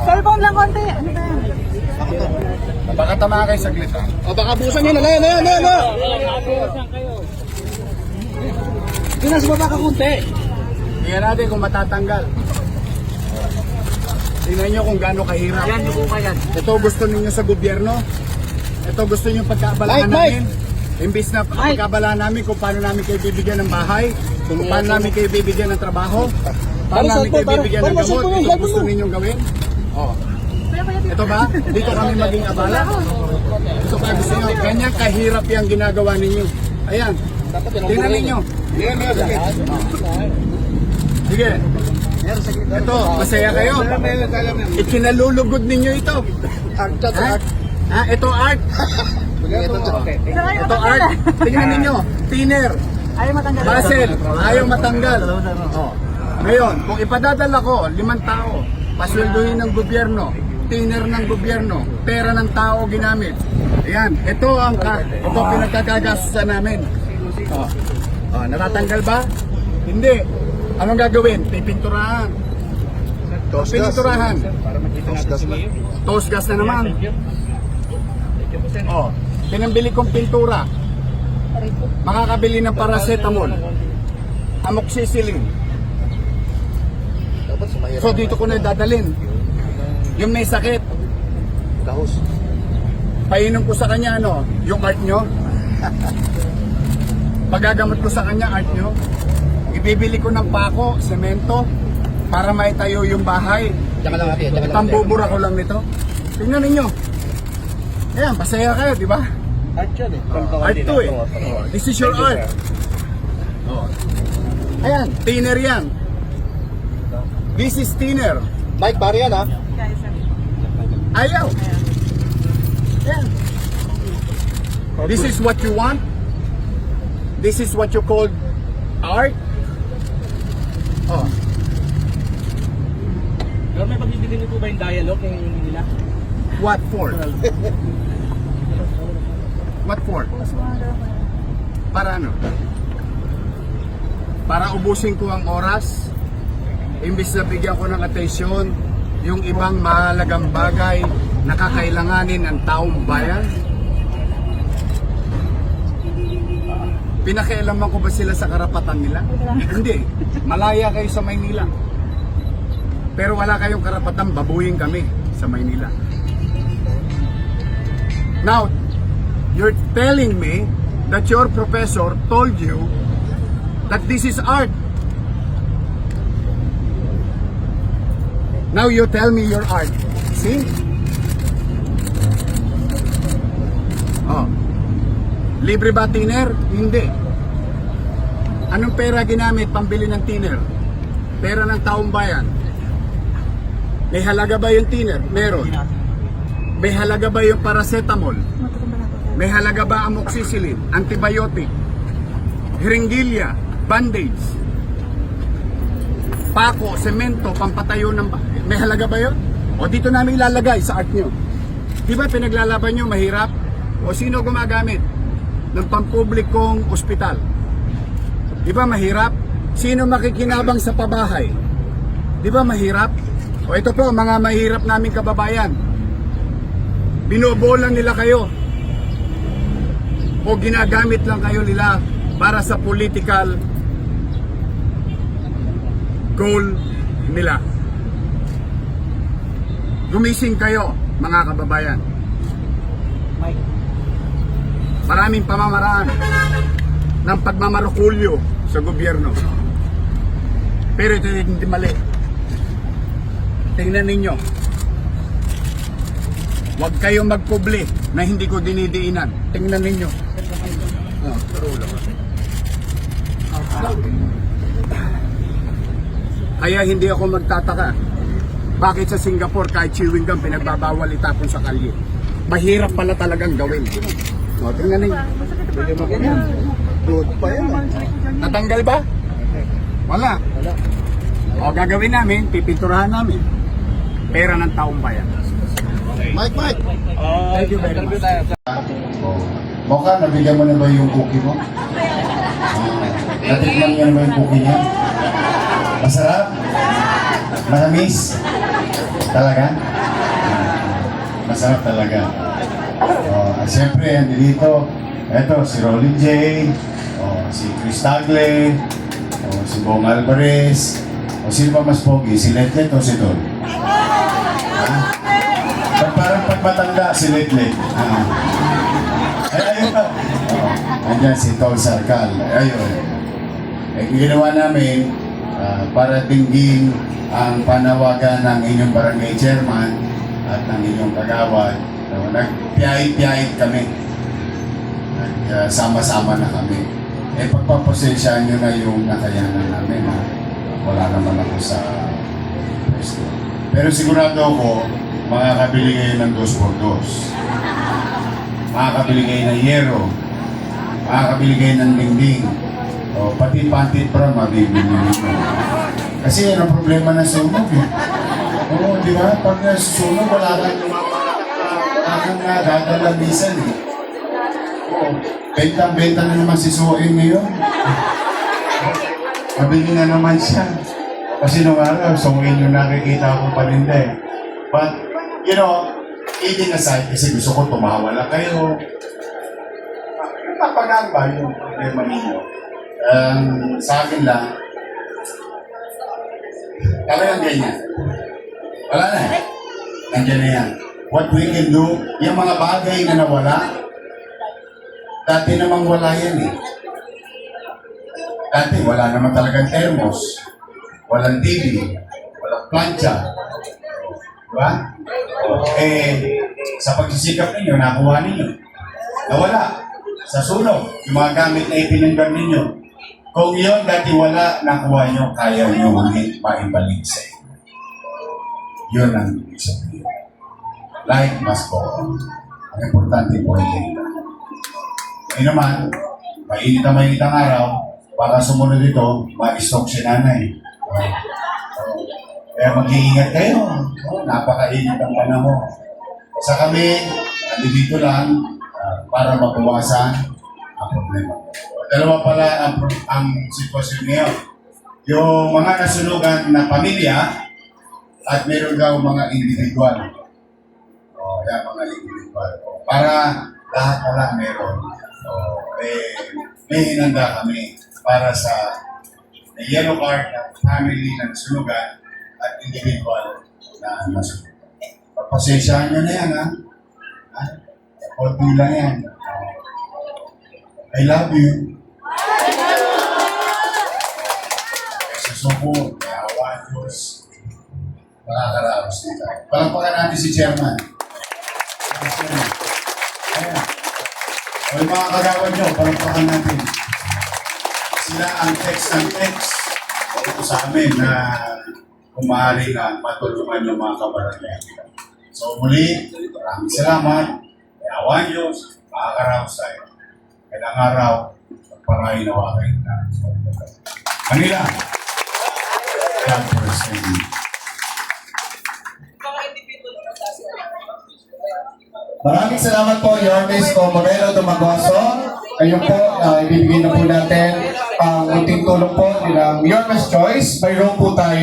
Cellphone lang konti. Ano ba yan? Baka tama kayo saglit ha. O baka busan yun. Ano? Pinas baba ka kunti. Tingnan natin kung matatanggal. Tingnan nyo kung gaano kahirap. Yan, yung buka yan. Ito gusto ninyo sa gobyerno. Ito gusto nyo pagkaabalahan Mike, namin. Imbis na pagkaabalahan namin kung paano namin kayo bibigyan ng bahay, kung paano namin kayo bibigyan ng trabaho, paano namin kayo bibigyan ng gamot, ito gusto ninyong gawin. Oh. Ito ba? Dito kami maging abala? Ito ba gusto nyo? Ganyan kahirap yung ginagawa ninyo. Ayan. Tingnan ninyo. Sige. Ito, masaya kayo. Ikinalulugod ninyo ito. Ha? Ito art. Ito art. Tingnan ninyo. Thinner. Ayaw matanggal. Basel. Ayaw matanggal. Oh. Ngayon, kung ipadadala ko 5 tao, pasweldohin ng gobyerno, thinner ng gobyerno, pera ng tao ginamit. Ayan, ito pinagkakagastusan namin. Oh. Oh, natatanggal ba? Hindi. Anong gagawin? Pipinturahan. Pinturahan. Toast gas na naman. Oh, pinambili kong pintura. Makakabili ng paracetamol. Amoxicillin. So dito ko na dadalhin. Yung may sakit. Painom ko sa kanya yung art nyo. Pagagamot ko sa kanya art nyo. Ibibili ko ng pako, semento, para maitayo yung bahay. Pambubura ko lang nito. Tingnan ninyo. Ayan, pasaya kayo, di ba? Art yun eh. Art to eh. Oh, this is your art. Oh. Ayan, thinner yan. This is thinner. Mike, pare yan ha. Ayaw. Ayan. This is what you want. This is what you call art. Oh. Pero may pagbibigyan niyo po ba yung dialogue ng nila? What for? What for? Para ano? Para ubusin ko ang oras, imbis na bigyan ko ng atensyon yung ibang mahalagang bagay na kakailanganin ng taong bayan. Pinakialaman ko ba sila sa karapatan nila? Hindi. Malaya kayo sa Maynila. Pero wala kayong karapatan babuyin kami sa Maynila. Now, you're telling me that your professor told you that this is art. Now you tell me your art. See? Oh. Libre ba thinner? Hindi. Anong pera ginamit pambili ng thinner? Pera ng taong bayan. May halaga ba yung thinner? Meron. May halaga ba yung paracetamol? May halaga ba amoxicillin, antibiotic, hiringgilya, bandage, pako, semento, pampatayo ng may halaga ba yun? O dito namin ilalagay sa art nyo. Di ba pinaglalaban nyo mahirap? O sino gumagamit ng pampublikong ospital? Di ba mahirap? Sino makikinabang sa pabahay? Di ba mahirap? O ito po, mga mahirap naming kababayan. Binobolan nila kayo. O ginagamit lang kayo nila para sa political goal nila. Gumising kayo, mga kababayan. Maraming pamamaraan ng pagmamarukulyo sa gobyerno. Pero ito hindi mali. Tingnan ninyo. Huwag kayong magpubli na hindi ko dinidiinan. Tingnan ninyo. Kaya hindi ako magtataka. Bakit sa Singapore kahit chewing gum pinagbabawal itapon sa kalye? Mahirap pala talagang gawin. O, tingnan ninyo. Natanggal ba? Wala. O, gagawin namin, pipinturahan namin. Pera ng taong bayan. Mike! Thank you very much. Mocha, nabigyan mo na ba yung cookie mo? Natikman niya na ba yung cookie niya? Masarap? Manamis? Talaga? Masarap talaga. Siyempre, andi dito. Eto, si Rolly J, si Chris Tagle, si Bong Alvarez, sino ba mas pogi? Si Letlet o si Don? Parang pagmatanda si Letlet. Ayun na. Andyan si Tol Sarkal. Ayun. Ginawa namin para tinggin ang panawagan ng inyong barangay chairman at ng inyong kagawad. Nagpiyahit-piyahit kami. Sama-sama na kami. Pagpaposensyahan nyo na yung nakayanan namin. Wala naman ako sa pwesto. Pero sigurado ako, makakabili kayo ng 2x2. Makakabili kayo ng yero. Makakabili kayo ng dingding. Pati pantit para mabibili nyo. Kasi yan ang problema ng sunog eh. Oo, di ba? Pag nasusunog, wala kang gagalabisan eh. Bentang-benta na naman si Suin ngayon. Mabili na naman siya. Kasi nung araw, Suin yung nakikita akong paninda eh. But, you know, eating aside, kasi gusto ko tumawa lang kayo. Papagaan ba yung problema ninyo? Sa akin lang, talagang ganyan. Wala na eh. Nandiyan na yan. What we can do, yung mga bagay na nawala, dati namang wala yan eh. Dati wala naman talagang thermos, walang TV, walang plancha. Diba? Sa pagsisikap ninyo, nakuha ninyo. Nawala. Sa sunog, yung mga gamit na ipinanggan ninyo. Kung yun dati wala, nakuha nyo, kaya nyo ulit maibalik sa inyo. Yun ang ibig sabihin. Life must go on. Ang importante po ay ngayon naman, mainit ang araw, para sumunod ito, ma-stock si nanay. Kaya mag-iingat kayo. Napakainit ang panahon. Sa kami, dito lang para mabawasan ang problema. Dalawa pala ang sitwasyon ngayon. Yung mga nasunugan na pamilya at meron daw mga individual. Yan, mga individual. Para lahat pala meron. May hinanda kami para sa yellow card na family na nasunugan at individual na nasunugan. Pagpasensyahan nyo na yan, ha? Konti lang yan. I love you. Susuko, may awan, Diyos. Makakaraos dito. Palagpakan natin si Chairman. Ayan. O yung mga kagawad nyo, palagpakan natin. Sila ang text ito sa amin na kung maaari na matulungan yung mga kabarangay. So muli, maraming salamat. May awan Diyos, makakaraos tayo. Kailang araw, magpangay na wakay na. Manila, God bless you. Maraming salamat po, Yormes Comorelo Dumagoso. Ayun po, ibibigay na po natin ang unting tulong po nilang Yormes Choice. Mayroon po tayo